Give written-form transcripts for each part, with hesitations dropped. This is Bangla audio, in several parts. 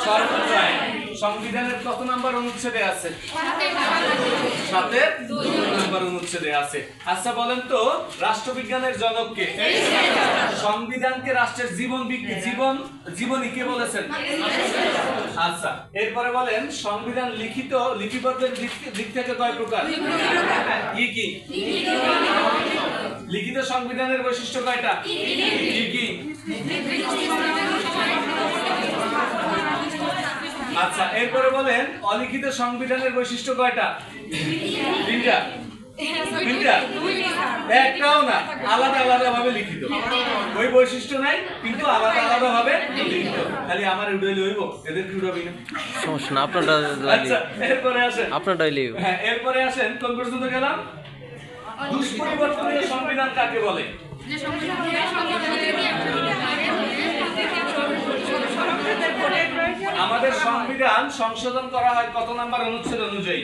সর্বোচ্চ আইন। সংবিধানের কত নাম্বার অনুচ্ছেদে আছে? 7-এর 2 নাম্বার অনুচ্ছেদে আছে। আচ্ছা বলেন তো, রাষ্ট্রবিজ্ঞানের জনক কে? সংবিধানকে রাষ্ট্রের জীবনী কে বলেছেন? আচ্ছা, এরপরে বলেন সংবিধান লিপিবদ্ধের দিক থেকে কয় প্রকার? কি কি? লিখিত সংবিধানের বৈশিষ্ট্য কয়টা? কি কি? আচ্ছা, এরপরে বলেন অলিখিত সংবিধানের বৈশিষ্ট্য কয়টা? তিনটা। একটাও না, আলাদা আলাদা ভাবে লিখিত। ওই বৈশিষ্ট্য নাই, কিন্তু আলাদা আলাদা ভাবে লিখিত। খালি আমার উড়াইলে হইব, এদের কি উড়াবি না? সমস্যা না, আপনারটা। আচ্ছা, এরপরে আসেন আপনারটাই লিও। হ্যাঁ, এরপরে আসেন কোন পর্যন্ত গেলাম? দুষ্পরিবর্তনীয় সংবিধান কাকে বলে? আমাদের সংবিধান সংশোধন করা হয় কত নাম্বার অনুচ্ছেদ অনুযায়ী?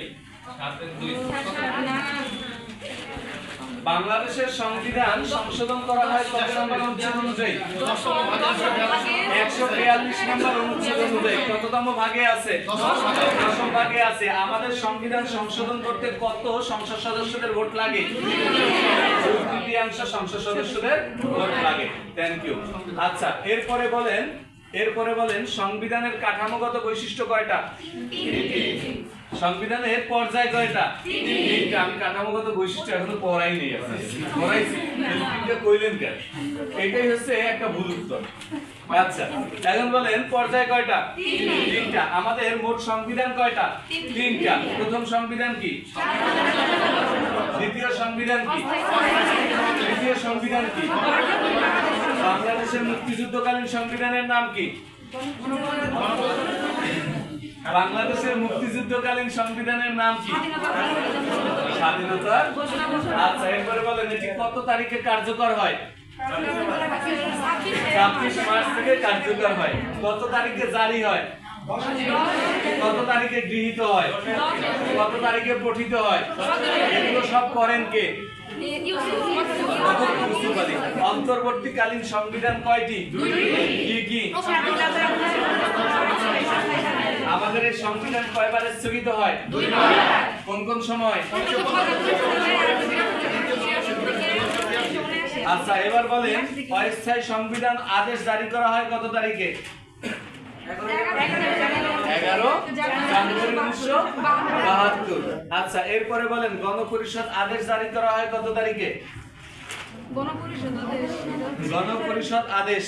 বাংলাদেশের সংবিধান সংশোধন করা হয় কত নাম্বার অনুচ্ছেদ অনুযায়ী? 142 নাম্বার অনুচ্ছেদ অনুযায়ী। কততম ভাগে আছে? 10ম ভাগে আছে। আমাদের সংবিধান সংশোধন করতে কত সংসদ সদস্যদের ভোট লাগে? 2/3 সংসদ সদস্যদের ভোট লাগে। Thank you. আচ্ছা, এরপরে বলেন সংবিধানের কাঠামোগত বৈশিষ্ট্য কয়টা? সংবিধানের পর্যায় কয়টা? 3টা। আমি কাঠামোগত বৈশিষ্ট্য এখনো পড়াই নেই, পড়াইছি, কইলেন কেন? এটাই হচ্ছে একটা ভুল উত্তর। আচ্ছা, এখন বলেন পর্যায় কয়টা? 3টা। আমাদের মোট সংবিধান কয়টা? 3টা। প্রথম সংবিধান কি? দ্বিতীয় সংবিধান কি? তৃতীয় সংবিধান কি? বাংলাদেশের মুক্তিযুদ্ধকালীন সংবিধানের নাম কি? বাংলাদেশের মুক্তিযুদ্ধকালীন সংবিধানের নাম কি? স্বাধীনতা। আচ্ছা, এরপরে বলেন এটি কত তারিখে কার্যকর হয়? 26 মার্চ থেকে কার্যকর হয়। কত তারিখে জারি হয়? কত তারিখে গৃহীত হয়? কত তারিখে পঠিত হয়? এগুলো সব করেন কে? অন্তর্বর্তীকালীন সংবিধান কয়টি? কি কি? আমাদের এই সংবিধান কয়বার স্থগিত হয়? 2বার। কোন কোন সময়? আচ্ছা, এবার বলেন অস্থায়ী সংবিধান আদেশ জারি করা হয় কত তারিখে? 11 জানুয়ারি 1972। আচ্ছা, এরপরে বলেন গণপরিষদ আদেশ জারি করা হয় কত তারিখে? গণপরিষদ আদেশ